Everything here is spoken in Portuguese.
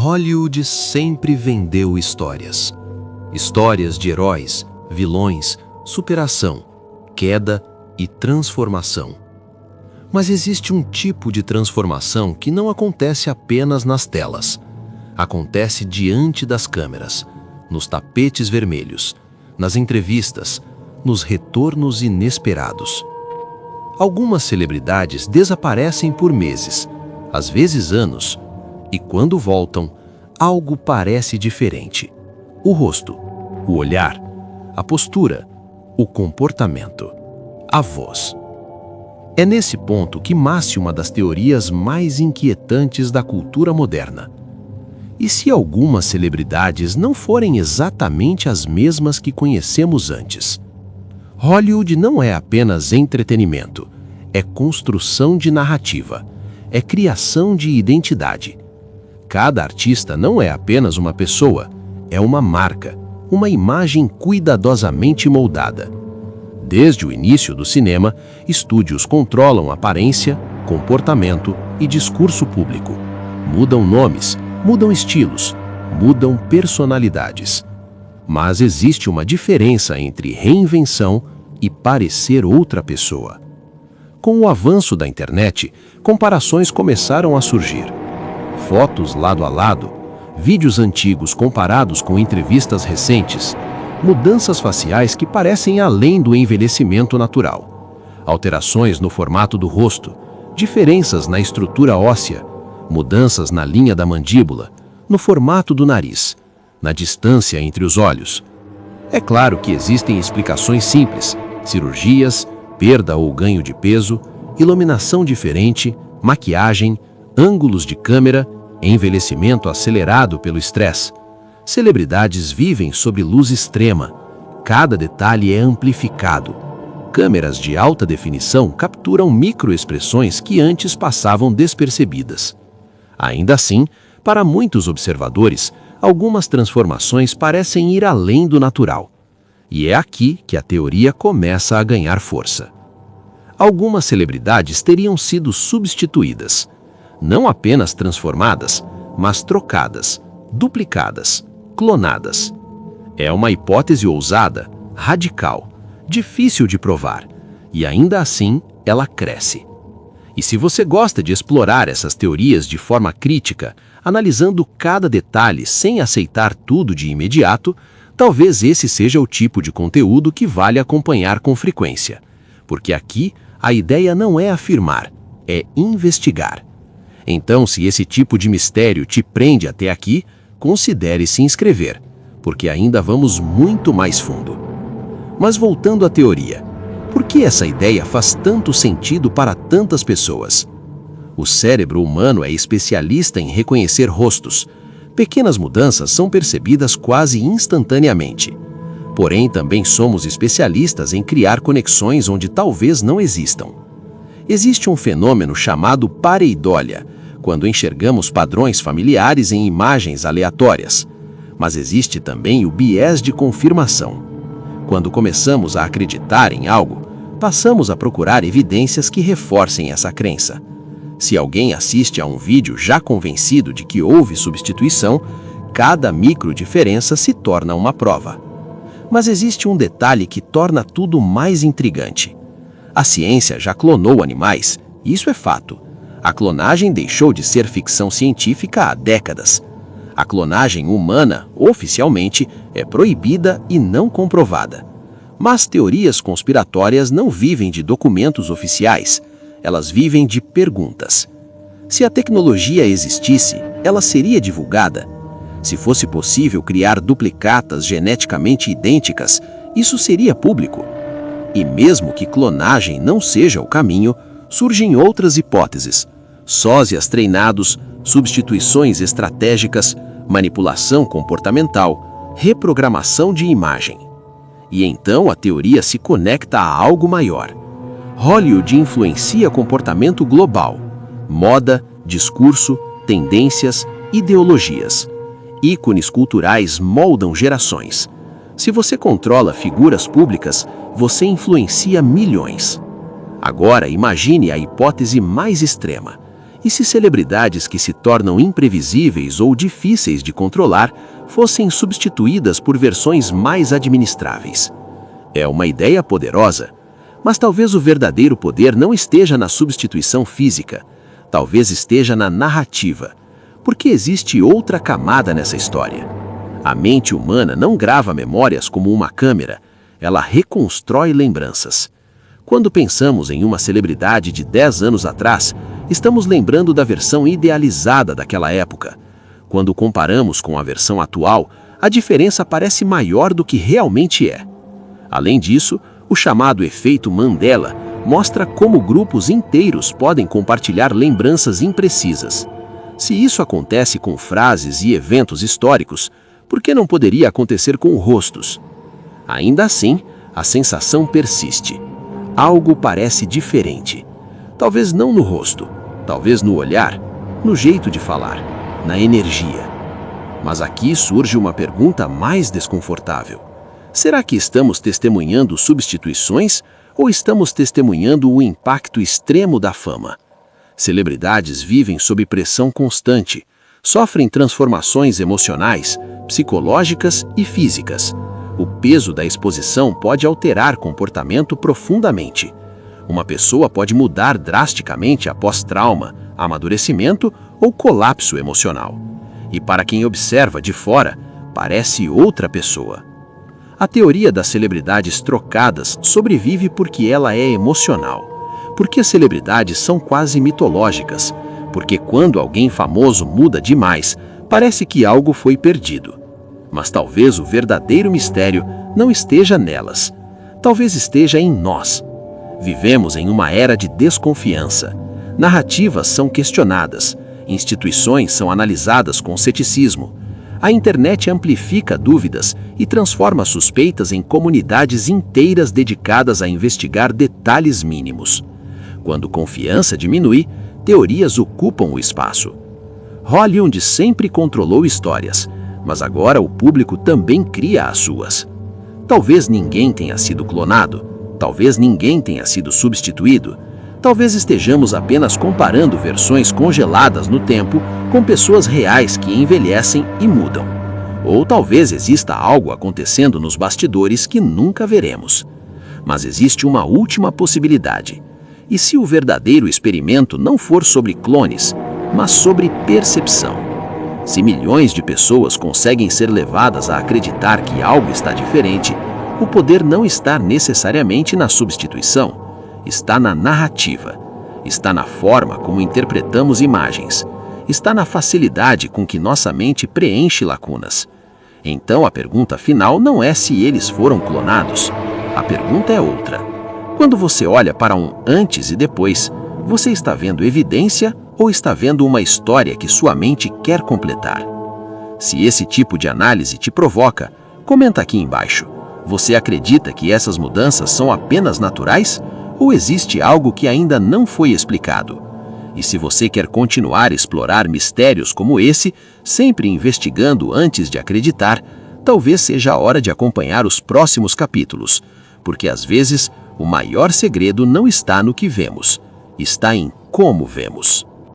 Hollywood sempre vendeu histórias. Histórias de heróis, vilões, superação, queda e transformação. Mas existe um tipo de transformação que não acontece apenas nas telas. Acontece diante das câmeras, nos tapetes vermelhos, nas entrevistas, nos retornos inesperados. Algumas celebridades desaparecem por meses, às vezes anos, e quando voltam, algo parece diferente. O rosto, o olhar, a postura, o comportamento, a voz. É nesse ponto que nasce uma das teorias mais inquietantes da cultura moderna. E se algumas celebridades não forem exatamente as mesmas que conhecemos antes? Hollywood não é apenas entretenimento, é construção de narrativa, é criação de identidade. Cada artista não é apenas uma pessoa, é uma marca, uma imagem cuidadosamente moldada. Desde o início do cinema, estúdios controlam aparência, comportamento e discurso público. Mudam nomes, mudam estilos, mudam personalidades. Mas existe uma diferença entre reinvenção e parecer outra pessoa. Com o avanço da internet, comparações começaram a surgir. Fotos lado a lado, vídeos antigos comparados com entrevistas recentes, mudanças faciais que parecem além do envelhecimento natural, alterações no formato do rosto, diferenças na estrutura óssea, mudanças na linha da mandíbula, no formato do nariz, na distância entre os olhos. É claro que existem explicações simples: cirurgias, perda ou ganho de peso, iluminação diferente, maquiagem, ângulos de câmera, envelhecimento acelerado pelo estresse. Celebridades vivem sob luz extrema. Cada detalhe é amplificado. Câmeras de alta definição capturam microexpressões que antes passavam despercebidas. Ainda assim, para muitos observadores, algumas transformações parecem ir além do natural. E é aqui que a teoria começa a ganhar força. Algumas celebridades teriam sido substituídas, não apenas transformadas, mas trocadas, duplicadas, clonadas. É uma hipótese ousada, radical, difícil de provar, e ainda assim ela cresce. E se você gosta de explorar essas teorias de forma crítica, analisando cada detalhe sem aceitar tudo de imediato, talvez esse seja o tipo de conteúdo que vale acompanhar com frequência. Porque aqui a ideia não é afirmar, é investigar. Então, se esse tipo de mistério te prende até aqui, considere se inscrever, porque ainda vamos muito mais fundo. Mas voltando à teoria, por que essa ideia faz tanto sentido para tantas pessoas? O cérebro humano é especialista em reconhecer rostos. Pequenas mudanças são percebidas quase instantaneamente. Porém, também somos especialistas em criar conexões onde talvez não existam. Existe um fenômeno chamado pareidólia, quando enxergamos padrões familiares em imagens aleatórias. Mas existe também o biés de confirmação. Quando começamos a acreditar em algo, passamos a procurar evidências que reforcem essa crença. Se alguém assiste a um vídeo já convencido de que houve substituição, cada micro-diferença se torna uma prova. Mas existe um detalhe que torna tudo mais intrigante. A ciência já clonou animais, isso é fato. A clonagem deixou de ser ficção científica há décadas. A clonagem humana, oficialmente, é proibida e não comprovada. Mas teorias conspiratórias não vivem de documentos oficiais, elas vivem de perguntas. Se a tecnologia existisse, ela seria divulgada? Se fosse possível criar duplicatas geneticamente idênticas, isso seria público? E mesmo que clonagem não seja o caminho, surgem outras hipóteses: sósias treinados, substituições estratégicas, manipulação comportamental, reprogramação de imagem. E então a teoria se conecta a algo maior. Hollywood influencia comportamento global, moda, discurso, tendências, ideologias. Ícones culturais moldam gerações. Se você controla figuras públicas, você influencia milhões. Agora imagine a hipótese mais extrema. E se celebridades que se tornam imprevisíveis ou difíceis de controlar fossem substituídas por versões mais administráveis? É uma ideia poderosa, mas talvez o verdadeiro poder não esteja na substituição física, talvez esteja na narrativa, porque existe outra camada nessa história. A mente humana não grava memórias como uma câmera, ela reconstrói lembranças. Quando pensamos em uma celebridade de 10 anos atrás, estamos lembrando da versão idealizada daquela época. Quando comparamos com a versão atual, a diferença parece maior do que realmente é. Além disso, o chamado efeito Mandela mostra como grupos inteiros podem compartilhar lembranças imprecisas. Se isso acontece com frases e eventos históricos, por que não poderia acontecer com rostos? Ainda assim, a sensação persiste. Algo parece diferente. Talvez não no rosto, talvez no olhar, no jeito de falar, na energia. Mas aqui surge uma pergunta mais desconfortável. Será que estamos testemunhando substituições ou estamos testemunhando o impacto extremo da fama? Celebridades vivem sob pressão constante, sofrem transformações emocionais, psicológicas e físicas. O peso da exposição pode alterar comportamento profundamente. Uma pessoa pode mudar drasticamente após trauma, amadurecimento ou colapso emocional. E para quem observa de fora, parece outra pessoa. A teoria das celebridades trocadas sobrevive porque ela é emocional. Porque as celebridades são quase mitológicas. Porque quando alguém famoso muda demais, parece que algo foi perdido. Mas talvez o verdadeiro mistério não esteja nelas. Talvez esteja em nós. Vivemos em uma era de desconfiança. Narrativas são questionadas. Instituições são analisadas com ceticismo. A internet amplifica dúvidas e transforma suspeitas em comunidades inteiras dedicadas a investigar detalhes mínimos. Quando confiança diminui, teorias ocupam o espaço. Hollywood sempre controlou histórias, mas agora o público também cria as suas. Talvez ninguém tenha sido clonado, talvez ninguém tenha sido substituído, talvez estejamos apenas comparando versões congeladas no tempo com pessoas reais que envelhecem e mudam. Ou talvez exista algo acontecendo nos bastidores que nunca veremos. Mas existe uma última possibilidade. E se o verdadeiro experimento não for sobre clones, mas sobre percepção? Se milhões de pessoas conseguem ser levadas a acreditar que algo está diferente, o poder não está necessariamente na substituição, está na narrativa, está na forma como interpretamos imagens, está na facilidade com que nossa mente preenche lacunas. Então a pergunta final não é se eles foram clonados, a pergunta é outra. Quando você olha para um antes e depois, você está vendo evidência ou está vendo uma história que sua mente quer completar? Se esse tipo de análise te provoca, comenta aqui embaixo. Você acredita que essas mudanças são apenas naturais ou existe algo que ainda não foi explicado? E se você quer continuar a explorar mistérios como esse, sempre investigando antes de acreditar, talvez seja a hora de acompanhar os próximos capítulos, porque às vezes o maior segredo não está no que vemos, está em como vemos.